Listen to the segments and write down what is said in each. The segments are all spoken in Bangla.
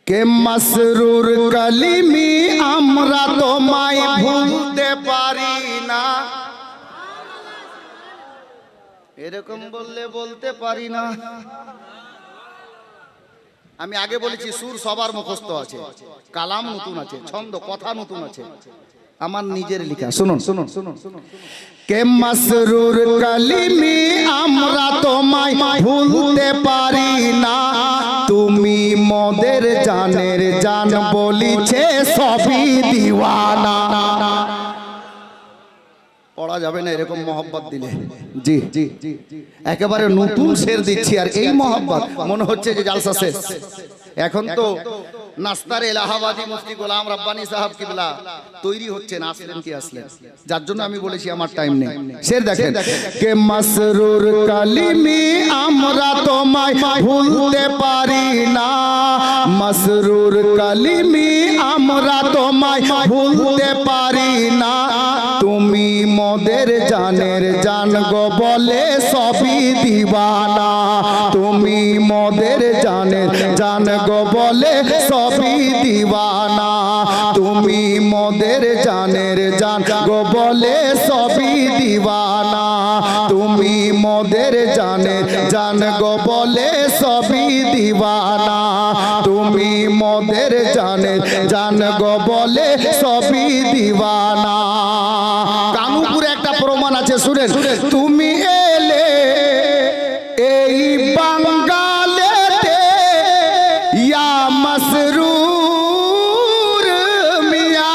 কে মাসরুর কালিমি আমরা তোমায় ভুলতে পারি না। এরকম বললে বলতে পারি না। আমি আগে বলেছি সুর সবার মুখস্থ আছে, কালাম নতুন আছে, ছন্দ কথা নতুন আছে, আমার নিজের লেখা। শুনুন শুনুন শুনুন। কে মাসরুর কালিমি আমরা তোমায় ভুলতে পারি না, তুমি মোদের জানের জান বলিছে সবই দিওয়ানা। পড়া যাবে না এরকম মোহব্বত দিলে। জি জি একেবারে নতুন শের দিচ্ছি, আর এই মোহব্বত মনে হচ্ছে যে জালসা শেষ। এখন তো নাস্তার এলাহাবাদী মুফতি গোলাম রব্বানী সাহেব কিবলা তৈরি হচ্ছেন, আসলেন কি আসলেন, যার জন্য আমি বলেছি আমার টাইম নেই। শের দেখেন, কে মাসরুর কালিমি আমরা তোমায় ভুলতে পারি না, মাসরুর কালিমি আমরা তোমায় ভুলতে পারি না, তুমি মোদের জানের জান গো বলে সবই দিওয়ানা, তুমি মোদের জানের জান গো বলে সবই দিওয়ানা, তুমি মোদের জানের জান গো বলে সবই দিওয়ানা, তুমি মোদের জানের জান গো বলে সবই দিওয়ানা, তুমি মোদের জানের জান গো বলে সবই দিওয়ানা। কানুপুরে একটা প্রমাণ আছে, শুনেন। তুমি এলে এই বাঙ্গালেতে ইয়া মাসরুর মিয়া,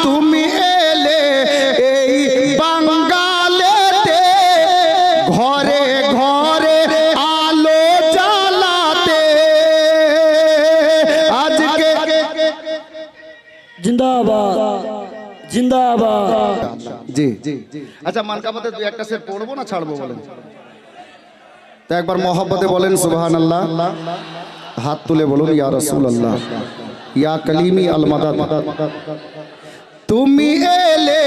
তুমি এলে এই বাঙ্গালেতে ঘরে ঘরে আলো জ্বালাতে, আজকে জিন্দাবাদ জিন্দাবাদ। জি আচ্ছা, মানকাবাতে দুই একটা শের পড়বো না ছাড়বো বলেন তো? একবার মোহব্বতে বলেন সুবহানাল্লাহ, হাত তুলে বলুন ইয়া রাসূলুল্লাহ, ইয়া কালিমি আল মাদাদ। তুমি এলে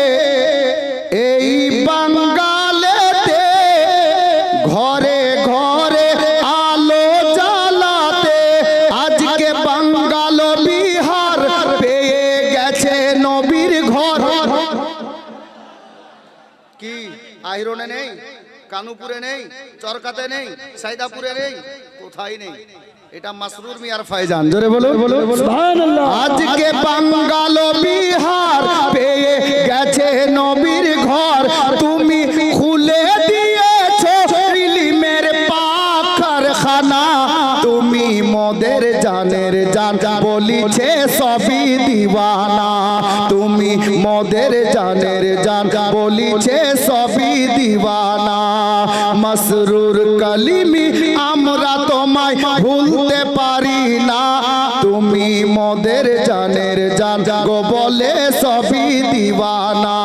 এই বাঙ্গালেতে ঘরে ঘরে আলো জ্বালাতে, আজকে বাঙ্গাল বিহার পেয়ে গেছে নবীর ঘর। কি আহিরনে নেই, কানুপুরে নেই, চরকাতে নেই, সাইদাপুরে নেই, কোথায় নেই? এটা মাসরুর মিয়ার ফায়জান। জোরে বলো সুবহানাল্লাহ। আজকে বাঙ্গাল বিহার পেয়ে গেছে নবীর ঘর, তুমি খুলে দিয়েছো ইলমের পাক কারখানা, তুমি মোদের জানের জান বলিছে সবই দিওয়ানা, তুমি মোদের জানের জান বলিছে সবই দিওয়ানা, মাসরুর কালিমি আমরা তোমায় ভুলতে পারি না, তুমি মোদের জানের জান গো বলে সবই দিওয়ানা,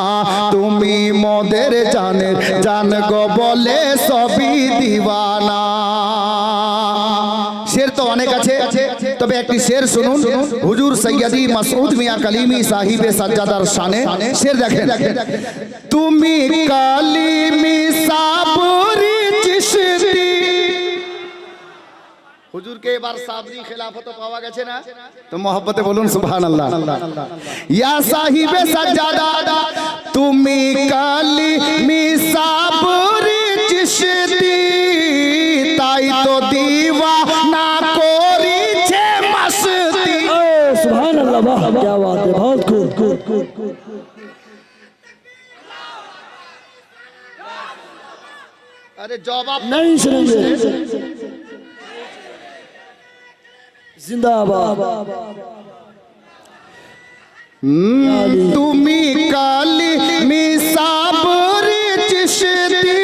তুমি মোদের জানের জান গো বলে সবই দিওয়ানা। শের তো অনেক আছে, তবে একটি শের শুনুন। হুজুর সৈয়দি মাসউদ মিয়া কালিমি সাহিবে সাজ্জাদার শানে শের দেখেন। তুমি কালিমি সাবরি চিশতি, হুজুরকে এবার সাবরি খেলাফত পাওয়া গেছে না, তো মোহব্বতে বলুন সুবহানাল্লাহ। ইয়া সাহিবে সাজ্জাদা তুমি কালিমি সাবরি চিশতি, তাই তো দিওয়ানা করিছে মাসতি। সুবহানাল্লাহ, বাহ क्या बात है, बहुत खूब। अरे जवाब नहीं सुनेंगे। जिंदाबाद। তুমি কালিমি সাবরি চিশতি,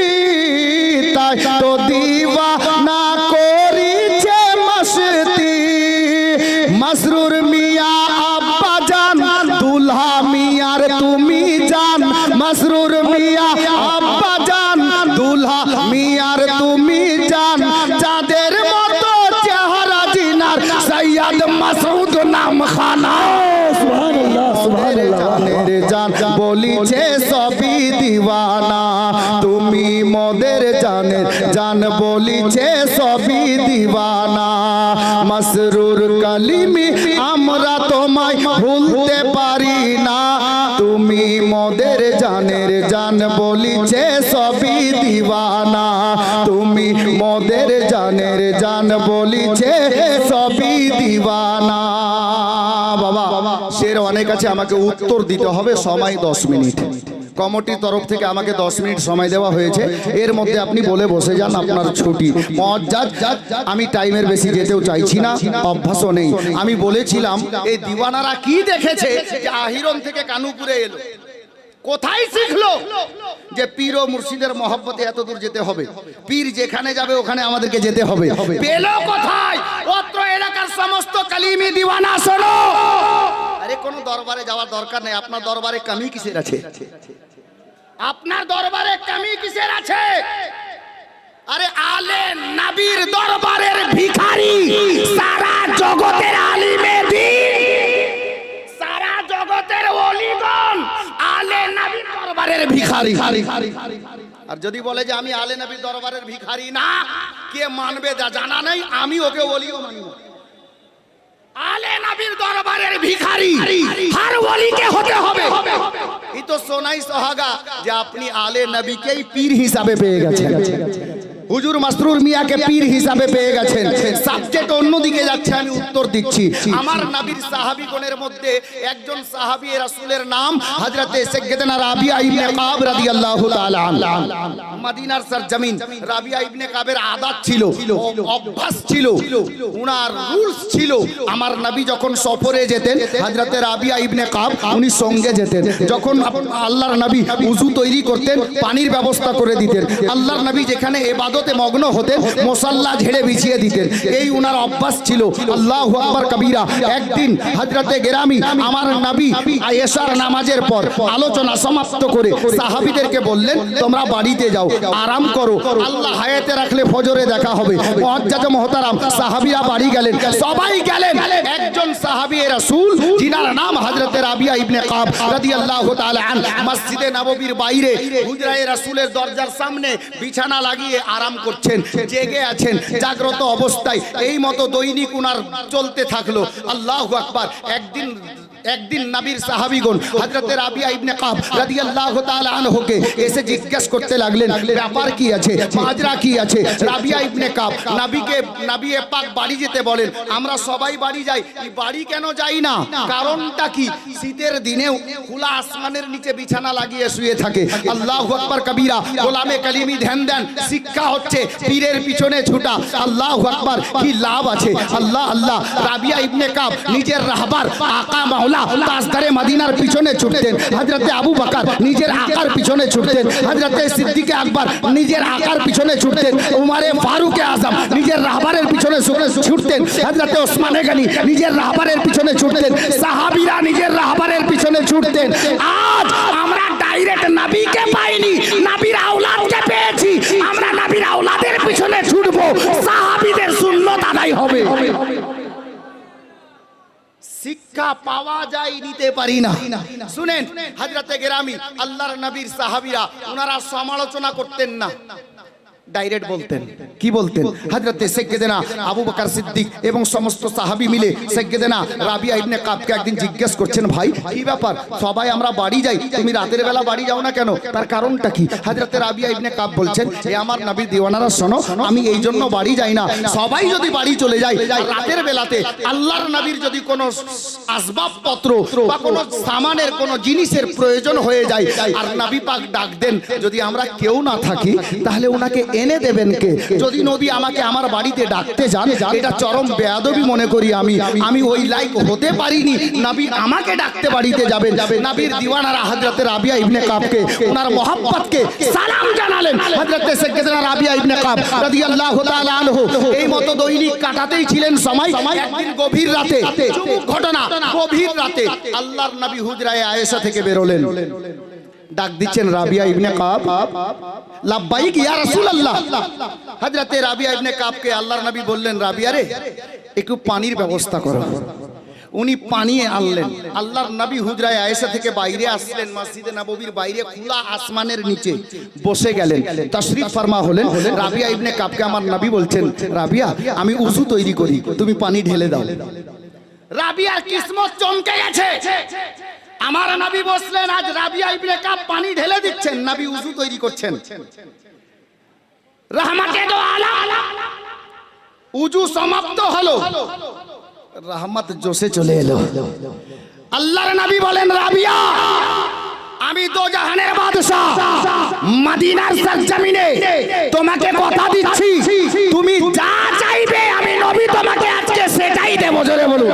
তাই তো দিওয়ানা করিছে মাসতি, মাসরুর মিয়া আব্বা জান দুলহা মিয়ার তুমি জান, মাসরুর মিয়া আব্বা জান দুলহা মিয়ার তুমি জান, যাদের মতো চেহারা জিনার সৈয়দ মাসউদ নাম খানা। সুবহানাল্লাহ সুবহানাল্লাহ। জানের জান বলিছে সবই দিওয়ানা, তুমি মোদের জানের জান বলিছে সবই দিওয়ানা মসরুর কালিমি আমরা তোমায় ভুলতে পারি না তুমি মোদের জানের জান বলিছে সবই দিওয়ানা তুমি মোদের জানের জান বলিছে সবই দিওয়ানা বাবা শের অনেক আছে আমাকে উত্তর দিতে হবে সময় 10 মিনিট কমিটির তরফ থেকে আমাকে 10 মিনিট সময় দেওয়া হয়েছে এর মধ্যে আপনি বলে বসে যান আপনার ছুটি মজ্জাদ আমি টাইমের বেশি যেতেও চাইছি না অভ্যাসও নেই আমি বলেছিলাম এই দিওয়ানারা কি দেখেছে যে আহিরন থেকে কানুপুরে এলো কোথায় শিখলো যে পীর ও মুর্শিদের মহব্বতে এত দূর যেতে হবে পীর যেখানে যাবে ওখানে আমাদেরকে যেতে হবে পেলো কোথায় অত্র এলাকার সমস্ত কালিমি দিওয়ানা শোনো আরে কোনো দরবারে যাওয়ার দরকার নেই আপনার দরবারে কমি কিসের আছে আপনার দরবারে কমি কিসের আছে আরে আলে নবীর দরবারের ভিখারি সারা জগতের আলিমে দ্বীন সারা জগতের ওলিগণ আলে নবীর দরবারের ভিখারি আর যদি বলে যে আমি আলে নবীর দরবারের ভিখারি না কে মানবে জানা নেই আমি ওকে ওলিও মানি না আলে নবীর দরবারের ভিখারি হর ওলিকে হতে হবে এই তো সোনাই সোহাগা যে আপনি আলে নবীকেই পীর হিসাবে পেয়ে গেছেন হুজুর মাসরুর মিয়াকে পীর হিসাবে পেয়ে গেছেন সাবজেক্ট অন্যদিকে যাচ্ছে আমি উত্তর দিচ্ছি আমার নবীর সাহাবীগণের মধ্যে একজন সাহাবী রাসূলের নাম হযরতে সাইয়্যিদানা রাবিয়া ইবনে কাব রাদিয়াল্লাহু তাআলা আনহু মদিনার সরজমিন রাবিয়া ইবনে কাবের আদত ছিল অভ্যাস ছিল উনার রুলস ছিল আমার নবী যখন সফরে যেতেন হযরতে রাবিয়া ইবনে কাব উনি সঙ্গে যেতেন যখন আল্লাহর নবী ওযু তৈরি করতেন পানির ব্যবস্থা করে দিতেন আল্লাহর নবী যেখানে ইবাদতে মগ্ন হতেন মুসাল্লা ঝেড়ে বিছিয়ে দিতেন এই উনার অভ্যাস ছিল আল্লাহু আকবার কবীরা একদিন হযরতে গেরামি আমার নবী আয়েশার নামাজের পর আলোচনা সমাপ্ত করে সাহাবীদেরকে বললেন তোমরা বাড়িতে যাও আরাম করো আল্লাহ হায়াতে রাখলে ফজরে দেখা হবে মুআজ্জাজ মুহতারাম সাহাবীরা বাড়ি গেলেন সবাই গেলেন একজন সাহাবী রাসূল যিনার নাম হযরতে রাবিয়া ইবনে কাব রাদিয়াল্লাহু তাআলা আনহু মসজিদে নববীর বাইরে হুজরায়ে রাসূলের দরজার সামনে বিছানা লাগিয়ে আরাম করছেন জেগে আছেন জাগ্রত অবস্থায় এই মতো দৈনিক উনার চলতে থাকলো আল্লাহু আকবার একদিন নবীর সাহাবীগণ হযরতে রাবিয়া ইবনে কাব রাদিয়াল্লাহু তাআলা আনহুকে এসে জিজ্ঞাসা করতে লাগলেন ব্যাপার কি আছে মাজরা কি আছে রাবিয়া ইবনে কাব নবী পাক বাড়ি যেতে বলেন আমরা সবাই বাড়ি যাই এই বাড়ি কেন যাই না কারণটা কি শীতের দিনেও খোলা আসমানের নিচে বিছানা লাগিয়ে শুয়ে থাকে আল্লাহু আকবার কবীরা গোলামে কালিমি ধ্যান দেন শিক্ষা হচ্ছে পীরের পিছনে ছুটা আল্লাহু আকবার কি লাভ আছে আল্লাহ আল্লাহ রাবিয়া ইবনে কাব নিজের রাহবার আকা মাওলা তাজদারে মদিনার পিছনে ছুটতেন হযরতে আবু বকর নিজের আকার পিছনে ছুটতেন হযরতে সিদ্দিক আকবর নিজের আকার পিছনে ছুটতেন উমরে ফারুক আজম নিজের রাহবারের পিছনে ছুটতেন হযরতে ওসমান গনি নিজের রাহবারের পিছনে ছুটতেন সাহাবীরা নিজের রাহবারের পিছনে ছুটতেন আজ আমরা ডাইরেক্ট নবীকে পাইনি নবীর আওলাদকে পেয়েছি আমরা নবীর আওলাদের পিছনে ছুটবো সাহাবীদের সুন্নাত আদায় হবে শিক্ষা পাওয়া যায় নিতে পারি না শুনেন হযরতে গেরামি আল্লাহর নবীর সাহাবীরা ওনারা সমালোচনা করতেন না ডাইরেক্ট বলতেন কি বলতেন হযরতে সাইয়্যিদানা আবু বকর সিদ্দিক এবং সমস্ত সাহাবী মিলে সাইয়্যিদানা রাবিয়া ইবনে কাবকে একদিন জিজ্ঞেস করছেন ভাই কি ব্যাপার সবাই আমরা বাড়ি যাই তুমি রাতের বেলা বাড়ি যাও না কেন তার কারণটা কি হযরতে রাবিয়া ইবনে কাব বলছেন এ আমার নবীর দিওয়ানারা শোনো আমি এই জন্য বাড়ি যাই না সবাই যদি বাড়ি চলে যায় রাতের বেলাতে আল্লাহর নবীর যদি কোনো আসবাবপত্র বা কোনো সামানের কোনো জিনিসের প্রয়োজন হয়ে যায় আর নবী পাক ডাক দেন যদি আমরা কেউ না থাকি তাহলে ওনাকে এনে দেবেন কে যদি নবী আমাকে আমার বাড়িতে ডাকতে যান এটা চরম বেয়াদবি মনে করি আমি ওই লাইক হতে পারিনি নবী আমাকে ডাকতে বাড়িতে যাবেন নবীর দিওয়ানারা হযরতে রাবিয়া ইবনে কাবকে ওনার মহব্বতকে সালাম জানালেন হযরতে সাইয়্যিদানা রাবিয়া ইবনে কাব রাদিয়াল্লাহু তাআলা আনহু এই মতো দৈনিক কাটাতেই ছিলেন সময় একদিন গভীর রাতে চুমুক ঘটনা গভীর রাতে আল্লাহর নবী হুজরায়ে আয়েশা থেকে বেরোলেন ডাক দিচ্ছেন রাবিয়া ইবনে কাব লাব্বাইক ইয়া রাসূলুল্লাহ হযরতে রাবিয়া ইবনে কাবকে আল্লাহর নবী বললেন রাবিয়া রে একটু পানির ব্যবস্থা করো উনি পানি আনলেন। আল্লাহর নবী হুজরায়ে আয়েশা থেকে বাইরে আসলেন, মসজিদে নববীর বাইরে খোলা আসমানের নিচে বসে গেলেন। তাশরীফ ফরমা হলেন। রাবিয়া ইবনে কাবকে আমার নবী বলছেন, রাবিয়া আমি উযু তৈরি করি, তুমি পানি ঢেলে দাও। রাবিয়ার কিসমত চমকে গেছে। আমার নবী বসলেন, আজ রাবিয়া ইবনে কাব পানি ঢেলে দিচ্ছেন, নবী উযু তৈরি করছেন। রহমতে দো আলম উযু সমাপ্ত হলো, রহমত জোশে চলে এলো। আল্লাহর নবী বলেন, রাবিয়া আমি দো জাহানের বাদশা মদিনার সরজমিনে তোমাকে কথা দিচ্ছি, তুমি যা চাইবে আমি নবী তোমাকে আজকে সেটাই দেব। জোরে বলুন।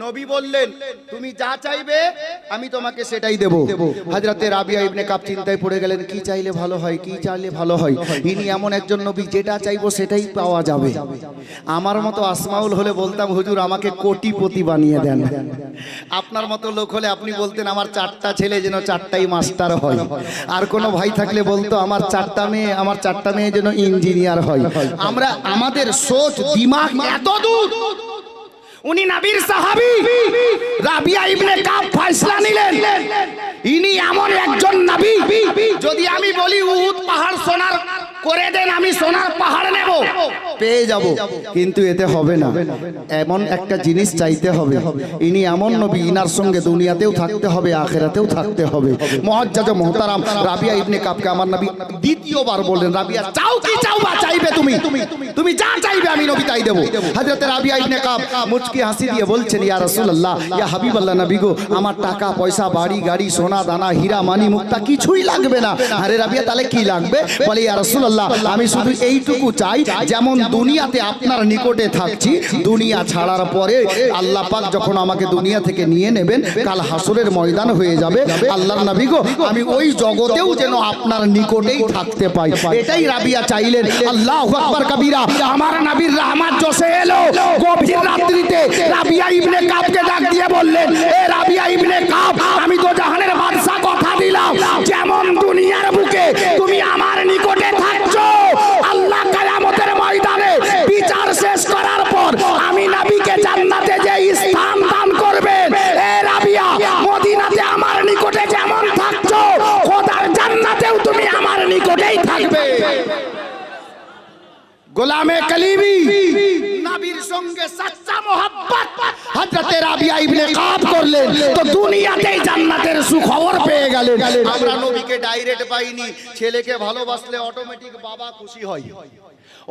নবী বললেন, তুমি যা চাইবে আমি তোমাকে সেটাই দেব। হযরতে রাবিয়া ইবনে কাব চিন্তায় পড়ে গেলেন, কি চাইলে ভালো হয়, কি চাইলে ভালো হয়। ইনি এমন একজন নবী, যেটা চাইবো সেটাই পাওয়া যাবে। আমার মতো আসমাউল হলে বলতাম, হুজুর আমাকে কোটিপতি বানিয়ে দেন। আপনার মতো লোক হলে আপনি বলতেন, আমার 4টা ছেলে যেন 4টাই মাস্টার হয়। আর কোনো ভাই থাকলে বলতো, আমার 4টা মেয়ে যেন ইঞ্জিনিয়ার হয়। আমরা আমাদের সোচ দিমাগ এত দূর। উনি নবীর সাহাবী রাবিয়া ইবনে কাব ফয়সালা নিলেন, ইনি এমন একজন নবী, যদি আমি বলি উহুদ পাহাড় সোনার করে দেন, আমি সোনার পাহাড় নেব, পেয়ে যাব, কিন্তু এতে হবে না। এমন একটা জিনিস চাইতে হবে, ইনি এমন নবী, ইনার সঙ্গে দুনিয়াতেও থাকতে হবে, আখিরাতেও থাকতে হবে। মুআজ্জাজ মুহতারাম রাবিয়া ইবনে কাবকে আমার নবী দ্বিতীয়বার বললেন, রাবিয়া চাও কি চাও বা চাইবে তুমি যা চাইবে আমি নবী তাই দেব। হযরতে রাবিয়া ইবনে কাব মুচকি হাসি দিয়ে বলছেন, ইয়া রাসূলুল্লাহ, ইয়া হাবিবাল্লাহ নবী গো, আমার টাকা পয়সা বাড়ি গাড়ি সোনা দানা হীরা মানি মুক্তা কিছুই লাগবে না। আরে রাবিয়া তাহলে কি লাগবে? বলে, ইয়া রাসূলুল্লাহ আমি শুধু এইটুকু চাই, যেমন দুনিয়াতে আপনার নিকটে থাকছি, দুনিয়া ছাড়ার পরে আল্লাহ পাক যখন আমাকে দুনিয়া থেকে নিয়ে নেবেন, কাল হাসরের ময়দান হয়ে যাবে, আল্লাহর নবী গো আমি ওই জগতেও যেন আপনার নিকটেই থাকতে পাই। এটাই রাবিয়া চাইলেন। আল্লাহু আকবার কবীরা। আমার নবীর রহমত জোশে এলো। গভীর রাত্রিতে রাবিয়া ইবনে কাবকে ডাক দিয়ে বললেন, এ রাবিয়া ইবনে কাব, আমি তো জাহানের বাদশা কথা দিলাম, যেমন দুনিয়ার বুকে তুমি আমার নিকটে থাকছো, আল্লাহ কিয়ামতের ময়দানে বিচার শেষ করার পর আমি নবীকে জান্নাতে যে স্থান দান করবেন, এ রাবিয়া মদিনাতে আমার নিকটে যেমন থাকছো, খোদার জান্নাতেও তুমি আমার নিকটেই থাকবে। গোলামে কলিবি নবীর সঙ্গে সচ্চা মোহাব্বত হযরতে রাবিয়া ইবনে কাব করলেন, তো দুনিয়াতেই জান্নাতের সুখবর পেয়ে গেলেন। আমরা নবীকে ডাইরেক্ট পাইনি, ছেলেকে ভালোবাসলে অটোমেটিক বাবা খুশি হয়,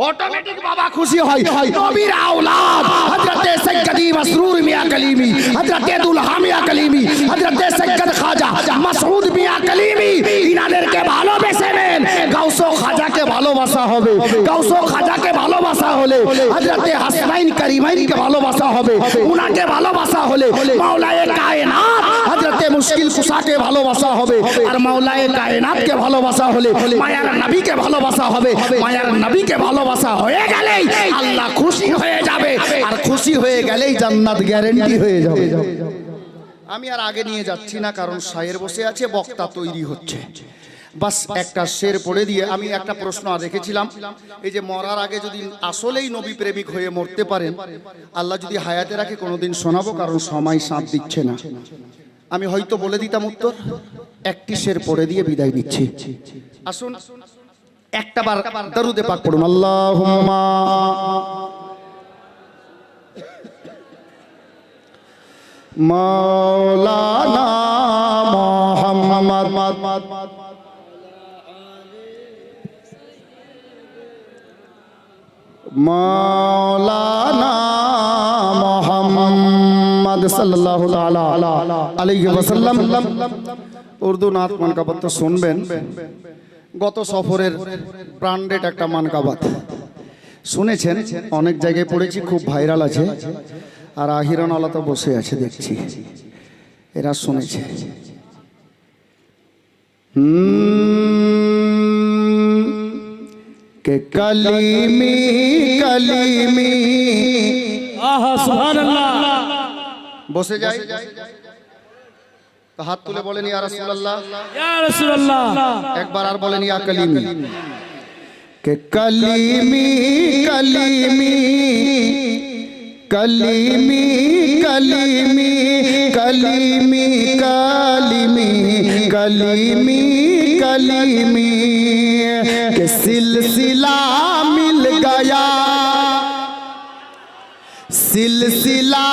অটোমেটিক বাবা খুশি হয়। নবীর আওলাদ হযরতে সৈয়দি মাসরুর মিয়া কলিমি, হযরতে দুলহা মিয়া কলিমি, হযরতে সৈয়দ খাজা মাসউদ মিয়া কলিমি, ইনাদেরকে ভালোবেসে নেন। গাউসো খাজাকে ভালোবাসা হবে, গাউসো খাজাকে ভালোবাসা হলে হযরতে হাসনাইন করিমাইনকে ভালোবাসা হবে, উনাকে ভালোবাসা হলে মাওলায়ে কায়নাত হযরতে মুশকিল কুশাকে ভালোবাসা হবে, আর মাওলায়ে কায়নাতকে ভালোবাসা হলে মায়ার নবীকে ভালোবাসা হবে। মায়ার নবীকে ভালোবাসা হয়ে গেলেই আল্লাহ খুশি হয়ে যাবে, আর খুশি হয়ে গেলেই জান্নাত গ্যারান্টি হয়ে যাবে। আমি আর আগে নিয়ে যাচ্ছি না, কারণ শায়ের বসে আছে, বক্তা তৈরি হচ্ছে। বাস একটা শের পড়ে দিয়ে আমি একটা প্রশ্ন রেখেছিলাম, এই যে মরার আগে যদি আসলেই নবী প্রেমিক হয়ে মরতে পারেন, আল্লাহ যদি হায়াতে রাখে কোনোদিন শোনাবো, কারণ সময় সাথ দিচ্ছে না। আমি হয়তো বলে দিতাম উত্তর, একটি শের পড়ে দিয়ে বিদায় নিচ্ছি। আসুন একটাবার দরুদে পাক পড়ুন। আল্লাহুম্মা মাওলানা মুহাম্মদ মাওলানা মুহাম্মদ সাল্লাল্লাহু তাআলা আলাইহি ওয়াসাল্লাম। উর্দু নাত মানকাবাত তো শুনবেন। গত সফরের ব্র্যান্ডেড একটা মানকাবাত শুনেছেন, অনেক জায়গায় পড়েছি, খুব ভাইরাল আছে। আর আহিরানওয়ালা তো বসে আছে দেখছি, এরা শুনেছে। কে কলিমি কলিমি, আহা সুবহানাল্লাহ। বসে যাই তো হাত তুলে বলেন ইয়া রাসূলুল্লাহ, ইয়া রাসূলুল্লাহ। একবার আর বলেন ইয়া কলিমি। কে কলিমি কলিমি कलीमी कलीमी कलीमी कलीमी कलीमी कलीमी के सिलसिला मिल गया, सिलसिला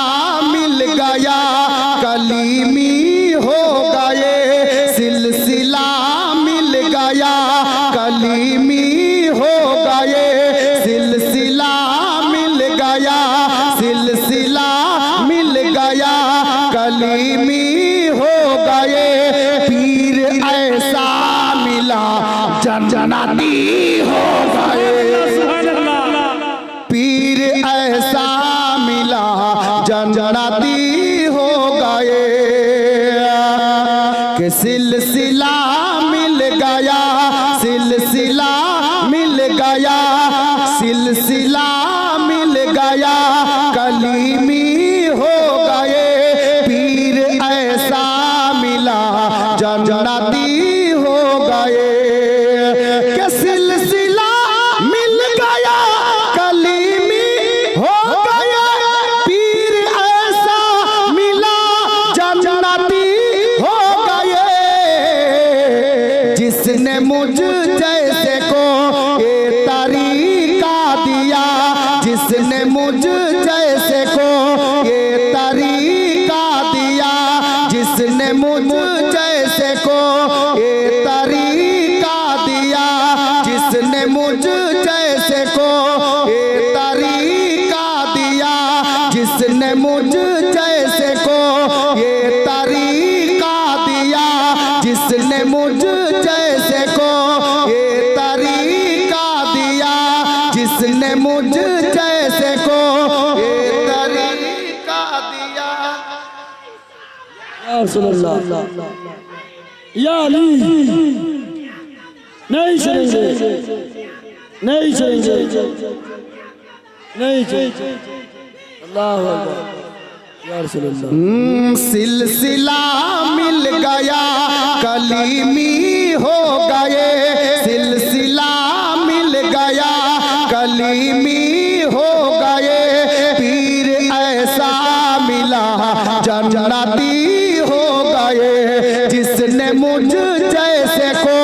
मिल गया, कलीमी हो गए, सिलसिला मिल गया, कलीमी हो गए, सिलसिला मिल गया, सिलसिला मिल गया, कलीमी हो गए, पीर ऐसा मिला जनजनाती हो गए, पीर ऐसा मिला जनजनाती हो गए, कि सिलसिला मिल गया, सिलसिला मिल गया, सिलसिला मिल गया, कलीमी हो गए, पीर ऐसा मिला जनजनाती हो गए, कि सिलसिला मिल गया, कलीमी हो गया, पीर ऐसा मिला जनजनाती हो गए, जिसने मुझ जैसे को ये तरीका दिया, जिसने मुझ जैसे को ये तरीका दिया, जिसने मुझ जैसे को ये तरीका दिया, जिसने मुझ जैसे को ये तरीका दिया, जिसने मुझ जैसे को ये तरीका दिया, जिसने मुझ जैसे को ये तरीका दिया, जिसने मुझ जैसे को ये तरीका दिया। या रसूलल्लाह, या अली, नहीं छोड़ेंगे, नहीं छोड़ेंगे, नहीं छोड़ेंगे, अल्लाहु अकबर, या रसूलल्लाह। सिलसिला मिल गया, कलीमी हो गए, सिलसिला मिल गया, कलीमी हो गए, पीर ऐसा मिला जनजनाती हो गए, जिसने मुझ जैसे को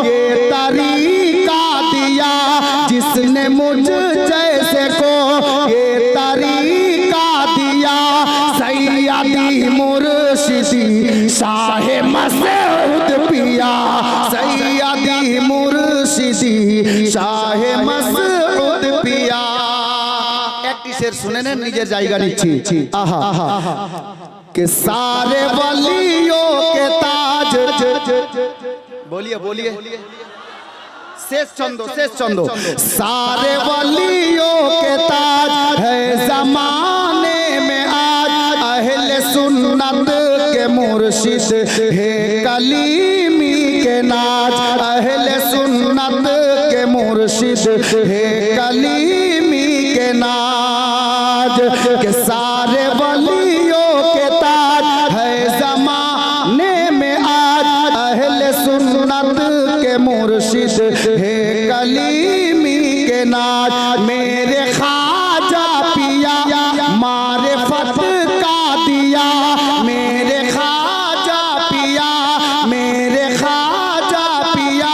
ये तरीका दिया, जिसने मुझ जैसे को ये तरीका दिया, सैयदी मुर्शिदी शाहे मसऊद पिया, सैयदी मुर्शिदी शाहे मसऊद पिया। একটি শের শুনে নেন, নিজের জায়গা নিচ্ছি। আহা আহা के सारे वलियों के ताज, बोलिए बोलिए, शेष चंदो, शेष चंदो, सारे वलियों के ताज है जमाने में आज, अहले सुन्नत के मुर्शिद है कलीमी के नाज, अहले सुन्नत के मुर्शिद है कलीमी के नाज, के सारे वलियों के ताज है जमाने में आज, अहले सुन्नत के मुर्शिद है कलीमी के नाज, मेरे ख्वाजा पिया मारिफत का दिया, मेरे ख्वाजा पिया, मेरे ख्वाजा पिया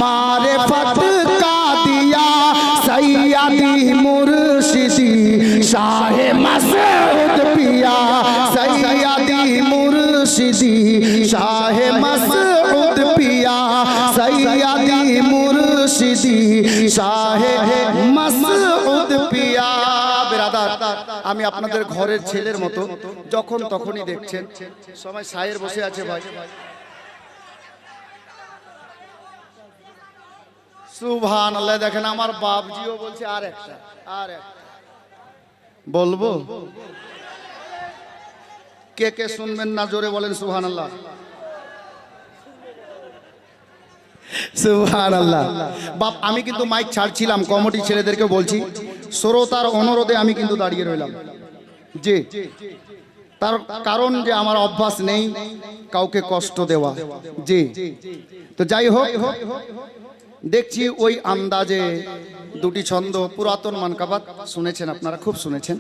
मारिफत का दिया, सैयदी मुर्शिदी शाहे मसऊद पिया, सैयदी मुर्शिदी शाहे मसऊद पिया, सैयदी मुर्शिदी शाहे मसऊদ পিয়া। বিরাদার, আমি আপনাদের ঘরের ছেলের মতো যখন তখনই দেখছেন, সবাই সায়ের বসে আছে ভাই, সুবহানাল্লাহ। দেখেন আমার বাপজিও বলছে আর একটা, আর একটা বলবো, কে কে শুনবেন না জোরে বলেন সুবহানাল্লাহ, সুবহানাল্লাহ। বাপ আমি কিন্তু মাইক ছাড়ছিলাম, কমিটি ছেলেদেরকে বলছি, শ্রোতার অনুরোধে আমি কিন্তু দাঁড়িয়ে রইলাম, জি, তার কারণ যে আমার অভ্যাস নেই কাউকে কষ্ট দেওয়া, জি। তো যাই হোক, দেখছি ওই আন্দাজে দুটি ছন্দ পুরাতন মানকাবাত শুনেছেন আপনারা, খুব শুনেছেন,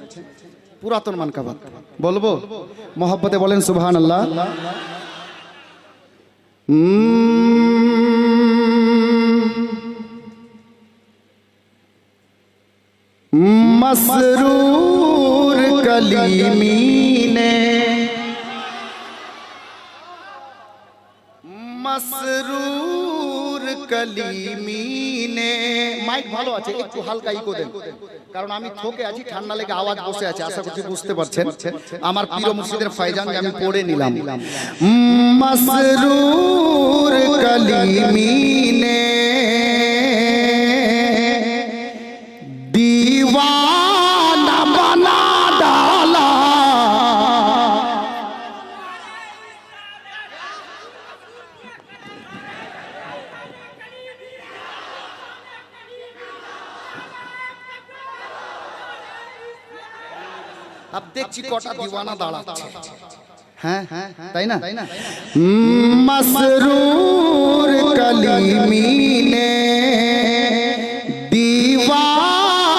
পুরাতন মানকাবাত বলবো মোহাব্বতে বলেন সুবহানাল্লাহ। मसरूर कलीमी ने मसरूर कलीमी ने মাইক ভালো আছে একটু হালকা ইকো দেন কারণ আমি থোকে আছি ঠান্ডা লেগে আওয়াজ বসে আছে আশা করছি বুঝতে পারছেন আমার পীর মুর্শিদের ফয়জান আমি পড়ে নিলাম মসরুর কলিমি নে दीवाना बना डाला अब देखছি কটা दीवाना দাঁড়াচ্ছে হ্যাঁ তাই না मसरूर कलीमी ने दीवाना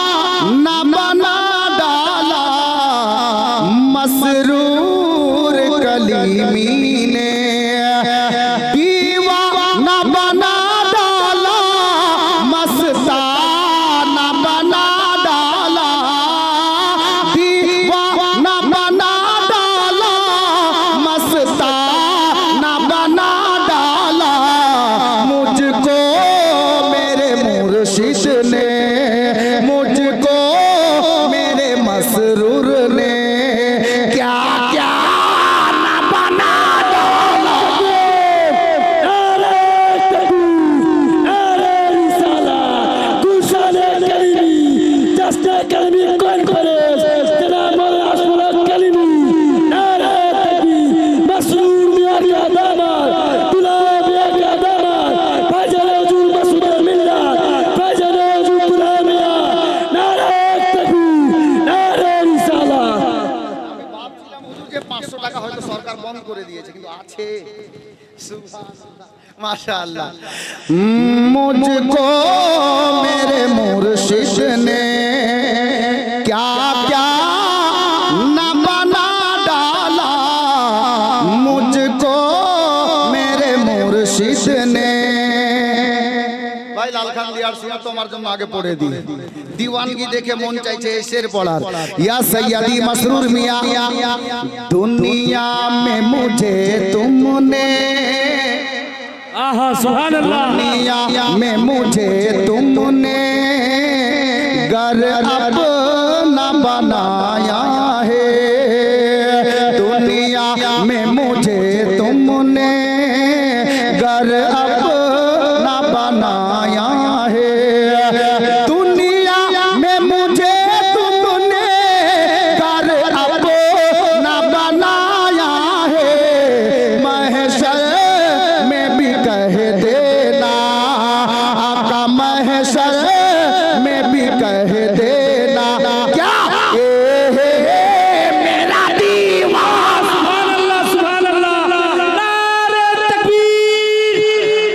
बना डाला मसरूर कलीमी ने दीवाना बना डाला मस्ताना बना डाला दीवाना बना डाला मस्ताना बना डाला मुझको मेरे मुर्शिद ने मुझको मेरे मसरूर ने क्या क्या न बना डाला माशाअल्लाह मुझको मेरे मुर्शिद ने क्या क्या न बना डाला मुझको मेरे मुर्शिद ने भाई लाल खान दियार सुना তোমার জন্য আগে পড়ে দি दीवानगी देखे मन चाइছে शेर पढ़ार या सैयदी मसरूर मियां दुनिया में मुझे तुमने आहा सुभान अल्लाह दुनिया में मुझे तुमने घर अपना बनाया है दुनिया में मुझे तुमने घर अपना बनाया है दुनिया में मुझे तुमने घर अपना बनाया है महशर में भी कह देना आका महशर में भी कह देना क्या ये है मेरा दीवाना सुभान अल्लाह नारे तकबीर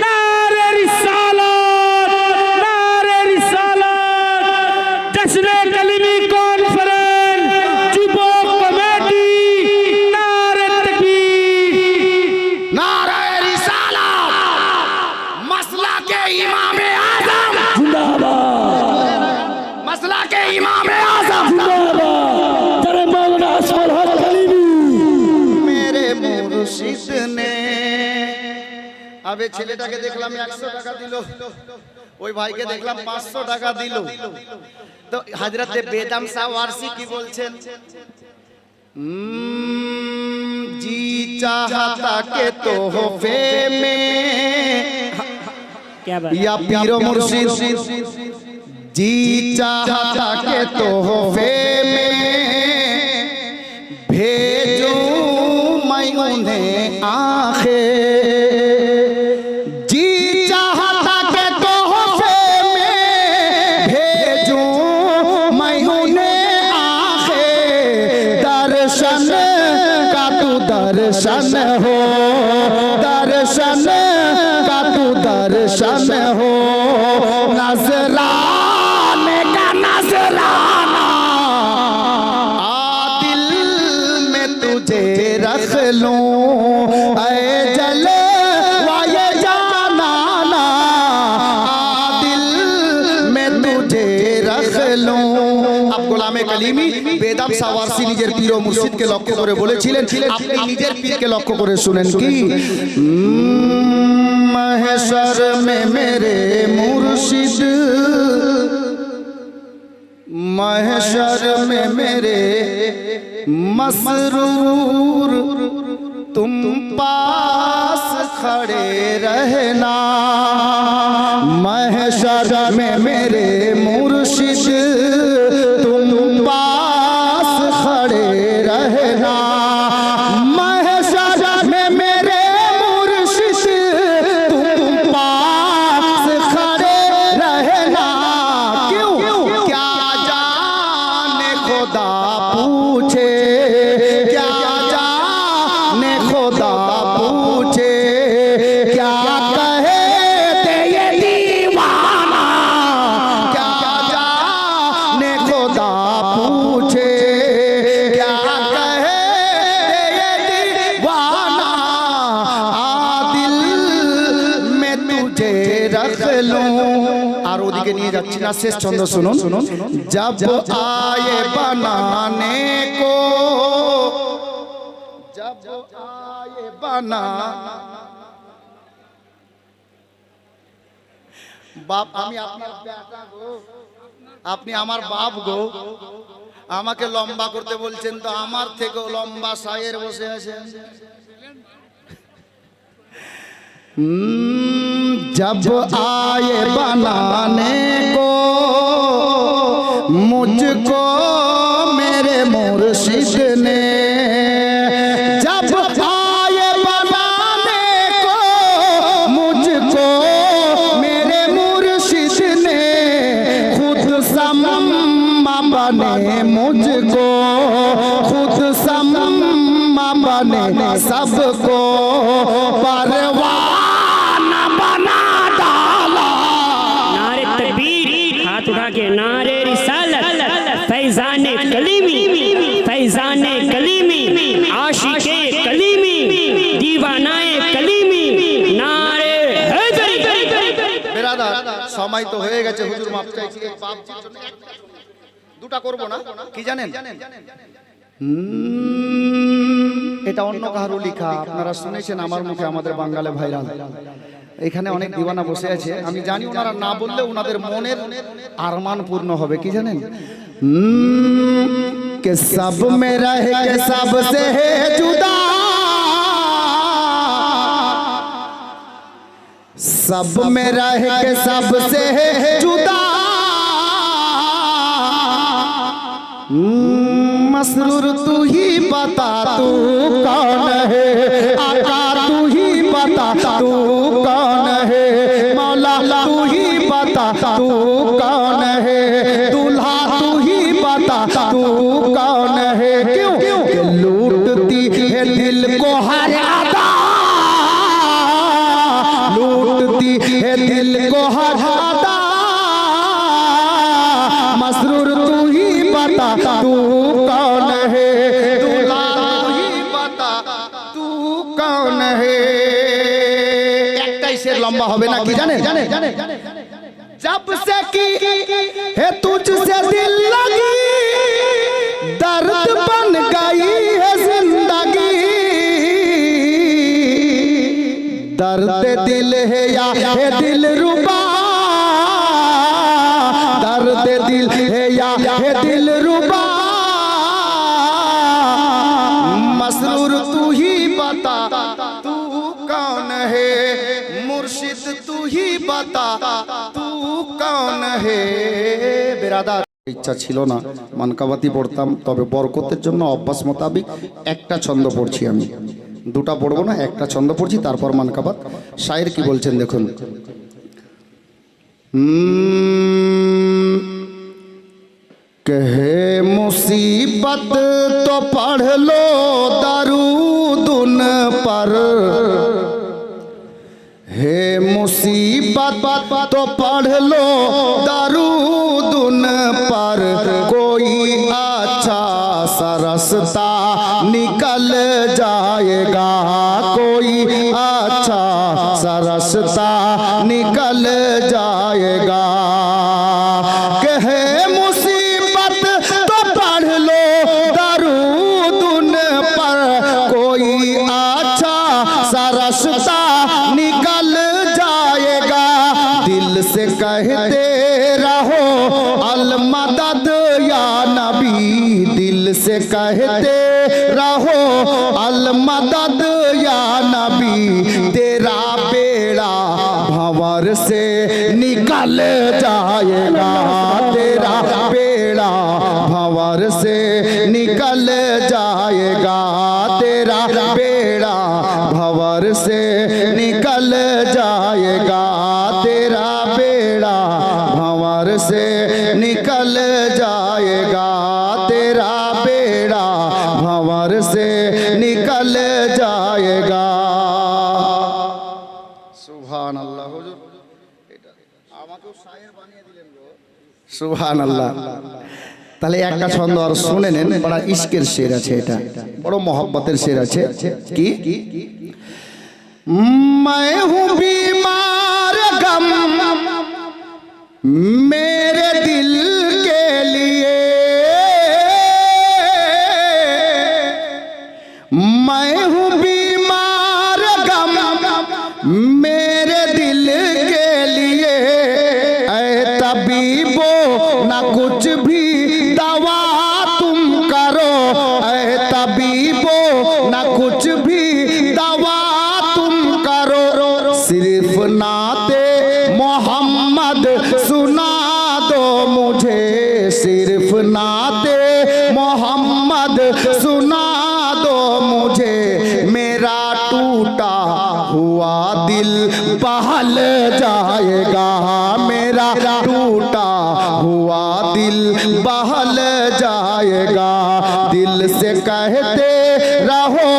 नारे रिसालत जश्न कलीमी कॉन्फ्रेंस जुबोक कमेटी नारे तकबीर नारे रिसालत मसला के इमाम आजम जिंदाबाद मसला के इमाम आजम जिंदाबाद तेरे मौलाना असफल हक कलीमी मेरे मुर्शिद ने আবে ছেলেটাকে দেখলাম 100 টাকা দিল ওই ভাইকে দেখলাম 500 টাকা দিল তো হযরতে বেদম শাহ ওয়ারসি কি বলছেন जी चाहता के तोहफे में क्या बात या पीरो मुर्शिद जी चाहता के तोहफे में भेजूं मैं उन्हें आखिर जी चाहता के तोहफे में भेजूं मैं उन्हें आखिर दर्शन का तू दर्शन हो दर्शन का तू दर्शन हो नजराने का नजराना लूं, ऐ जले वाये जाना ना, दिल में तुझे रख लूं। आप গোলামে কালিমি বেদাম সাওয়ারসি নিজের পীর ও মুর্শিদকে লক্ষ্য করে বলেছিলেন, আপনি নিজের পীরকে লক্ষ্য করে শুনেন কি, महशर में मेरे मुर्शिद, महशर में मेरे मसरूर, तुम पास खड़े रहना, महशर में मेरे मुर्शिद तुम पास खड़े रहना, महशर में मेरे शेष छंद सुनो, जब आए बनाने को, जब आए बना बाप, আপনি আমার বাপ গো, আমাকে লম্বা করতে বলছেন, তো আমার থেকেও লম্বা শায়ের বসে আছেন। जब आए बनाने को मुझको मेरे मुर्शिद ने, जब आए बनाने को मुझको मेरे मुर्शिद ने, खुद सम्मा बने मुझको, खुद सम्मा बने सबको परवाह के नारे रिसालत, फैजाने कलीमी, फैजाने कलीमी, आशिके कलीमी, दीवानाए कलीमी, नारे हैदरी। বেরাদার সময় তো হয়ে গেছে, হুজুর মাফ চাইছি, এই পাপ দুটা করব না, কি জানেন, এটা অন্য কারো লেখা, আপনারা শুনেছেন আমার মুখে, আমাদের বাঙালি ভাইরাল। এখানে অনেক দিওয়ানা বসে আছে, আমি জানি ওনারা না বললে ওনাদের মনের আরমান পূর্ণ হবে, কি জানেন, কে সব মে রহে কে সব সে হে জুদা, सब में रह के सबसे जुदा, मसरूर तू ही बता तू कौन है, आका तू ही बता तू कौन है, मौला तू ही बता तू कौन है, दूल्हा तू ही बता तू कौन है, क्यों लूटती है दिल को हर अदा, लूटती है दिल को हर अदा, मसरूर तू ही बता तू कौन है, दूल्हा तू ही बता तू कौन है। एकटाई शेर लंबा होबे ना, कि जाने, जब से की है तुझसे दिल लगी, दर्द बन गई है जिंदगी, दर्द दिल है या है दिल रुबा, दर्द दिल है या है दिल रुबा, मसरूर तू ही बता तू कौन है, मुर्शिद तू ही बता तू कौन है। बेरादार ইচ্ছা ছিল না মানকাবাতি পড়তাম, তবে বরকতের জন্য অভ্যাস মোতাবেক একটা ছন্দ পড়ছি, আমি দুটা পড়বো না, একটা ছন্দ পড়ছি, তারপর মানকাবাত। শায়ের কি বলছেন দেখুন, कहे मुसीबत तो पढ़ लो दरूद उन पर, हे मुसीबत तो पढ़ लो दरूद उन पर, कोई अच्छा सा रास्ता निकल जाएगा। रहो अल मदद या नबी, दिल से कहते रहो अल मदद या नबी, तेरा बेड़ा भंवर से निकल जाएगा, तेरा बेड़ा भंवर से निकल जाएगा, तेरा बेड़ा भंवर से निकल जाएगा, तेरा बेड़ा भंवर से निकल जाएगा, तेरा बेड़ा भंवर से निकल जाएगा। সুবহান আল্লাহ। হুজুর এটা আমাকেও শায়ের বানিয়ে দিলেন গো। সুবহান আল্লাহ। তাহলে একটা ছন্দ আর শুনে নেন, বড় ইশকের শের আছে, এটা বড় মোহব্বতের শের আছে। কি मैं हूँ बीमार गम मेरे दिल के लिए, मैं हूँ बीमार गम मेरे दिल के लिए, ऐ तबीबो ना कुछ भी दवा तुम करो, ऐ तबीबो ना कुछ भी दवा तुम करो, सिर्फ नाते मोहम्मद सुना दो मुझे, सिर्फ नाते मोहम्मद सुना दो मुझे, मेरा टूटा हुआ दिल बहल जाएगा, मेरा टूटा हुआ दिल बहल जाएगा, दिल से कहते रहो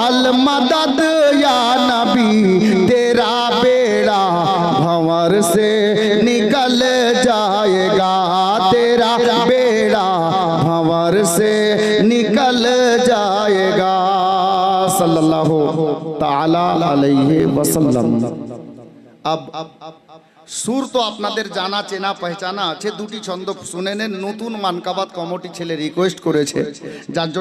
अल मदद या नबी, तेरा बेड़ा भंवर से निकल जाएगा, तेरा बेड़ा भंवर से निकल जाएगा। सल्लल्लाहु ताला अलैहि वसल्लम। अब সুর তো আপনাদের জানা চেনা পহচানা আছে, দুটি ছন্দ শুনে নেন। নতুন মানকাবাত কমিটি ছেলে রিকোয়েস্ট করেছে, যার জন্য